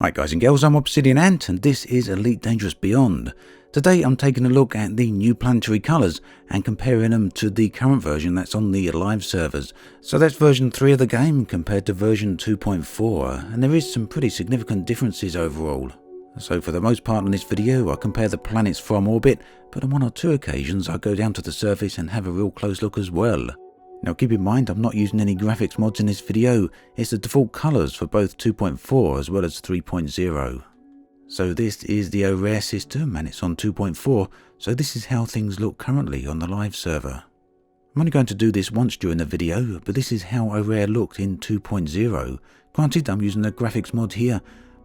Hi guys and girls, I'm Obsidian Ant and this is Elite Dangerous Beyond. Today I'm taking a look at the new planetary colours and comparing them to the current version that's on the live servers. So that's version 3 of the game compared to version 2.4, and there is some pretty significant differences overall. So for the most part in this video I compare the planets from orbit, but on one or two occasions I go down to the surface and have a real close look as well. Now keep in mind I'm not using any graphics mods in this video, it's the default colours for both 2.4 as well as 3.0. So this is the rare system and it's on 2.4, so this is how things look currently on the live server. I'm only going to do this once during the video, but this is how rare looked in 2.0. Granted I'm using a graphics mod here,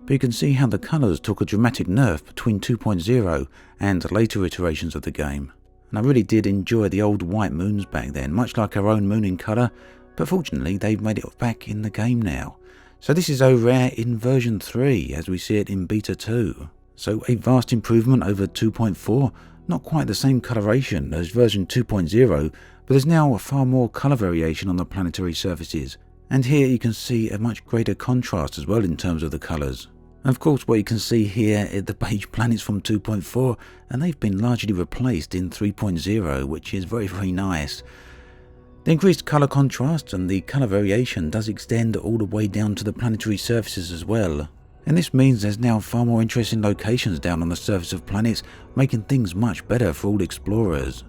but you can see how the colours took a dramatic nerf between 2.0 and later iterations of the game. And I really did enjoy the old white moons back then, much like our own moon in colour, but fortunately they've made it back in the game now. So this is rare in version 3 as we see it in beta 2. So a vast improvement over 2.4, not quite the same coloration as version 2.0, but there's now far more colour variation on the planetary surfaces. And here you can see a much greater contrast as well in terms of the colours. Of course what you can see here is the beige planets from 2.4, and they've been largely replaced in 3.0, which is very nice. The increased colour contrast and the colour variation does extend all the way down to the planetary surfaces as well. And this means there's now far more interesting locations down on the surface of planets, making things much better for all explorers.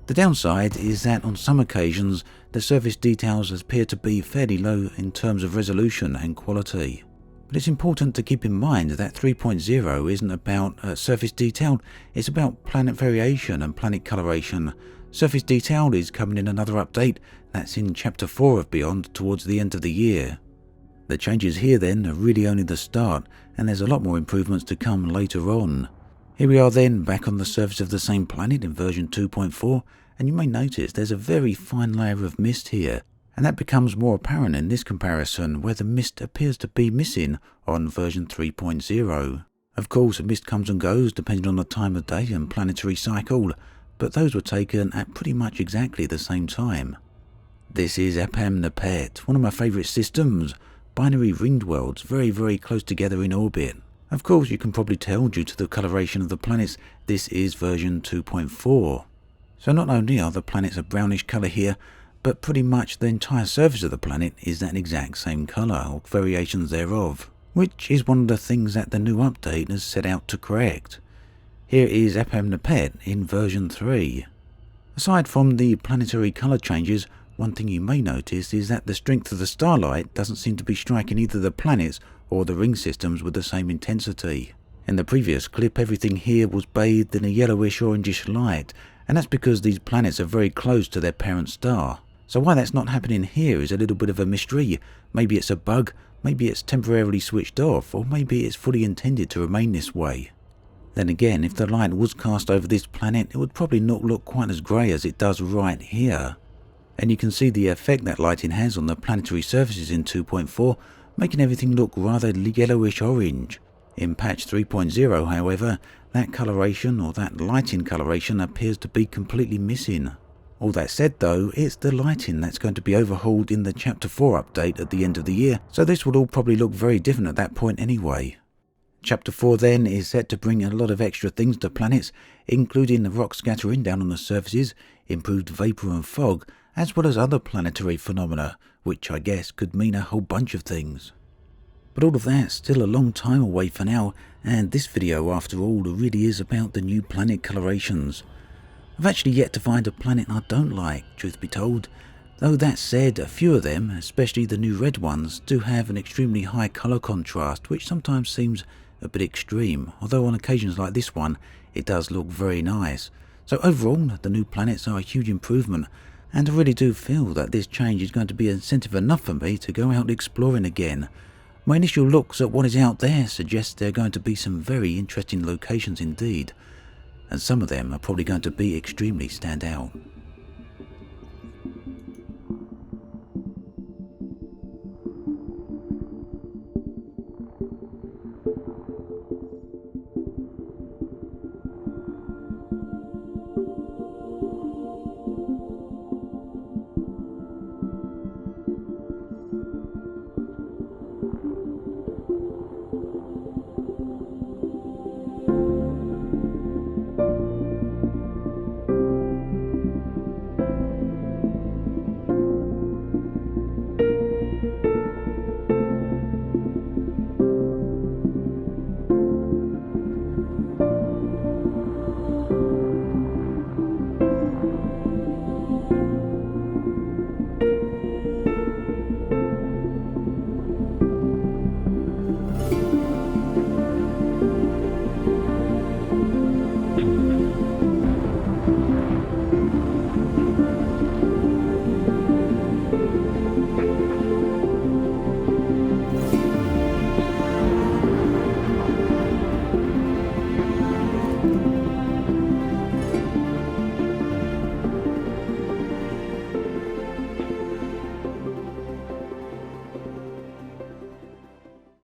The downside is that on some occasions the surface details appear to be fairly low in terms of resolution and quality. But it's important to keep in mind that 3.0 isn't about surface detail, it's about planet variation and planet coloration. Surface detail is coming in another update, that's in chapter 4 of Beyond towards the end of the year. The changes here then are really only the start, and there's a lot more improvements to come later on. Here we are then back on the surface of the same planet in version 2.4, and you may notice there's a very fine layer of mist here. And that becomes more apparent in this comparison where the mist appears to be missing on version 3.0. Of course the mist comes and goes depending on the time of day and planetary cycle, but those were taken at pretty much exactly the same time. This is v3.0, one of my favourite systems, binary ringed worlds very close together in orbit. Of course you can probably tell due to the coloration of the planets this is version 2.4. So not only are the planets a brownish colour here, but pretty much the entire surface of the planet is that exact same colour, or variations thereof, which is one of the things that the new update has set out to correct. Here is v3.0 in version 3. Aside from the planetary colour changes, one thing you may notice is that the strength of the starlight doesn't seem to be striking either the planets or the ring systems with the same intensity. In the previous clip everything here was bathed in a yellowish orangish light, and that's because these planets are very close to their parent star. So why that's not happening here is a little bit of a mystery. Maybe it's a bug, maybe it's temporarily switched off, or maybe it's fully intended to remain this way. Then again, if the light was cast over this planet, it would probably not look quite as grey as it does right here. And you can see the effect that lighting has on the planetary surfaces in 2.4, making everything look rather yellowish orange. In patch 3.0, however, that coloration or that lighting coloration appears to be completely missing. All that said though, it's the lighting that's going to be overhauled in the chapter 4 update at the end of the year, so this will all probably look very different at that point anyway. Chapter 4 then is set to bring a lot of extra things to planets, including the rock scattering down on the surfaces, improved vapour and fog, as well as other planetary phenomena, which I guess could mean a whole bunch of things. But all of that's still a long time away for now, and this video after all really is about the new planet colorations. I've actually yet to find a planet I don't like, truth be told, though that said a few of them, especially the new red ones, do have an extremely high colour contrast which sometimes seems a bit extreme, although on occasions like this one it does look very nice. So overall the new planets are a huge improvement, and I really do feel that this change is going to be incentive enough for me to go out exploring again. My initial looks at what is out there suggest there are going to be some very interesting locations indeed, and some of them are probably going to be extremely stand out.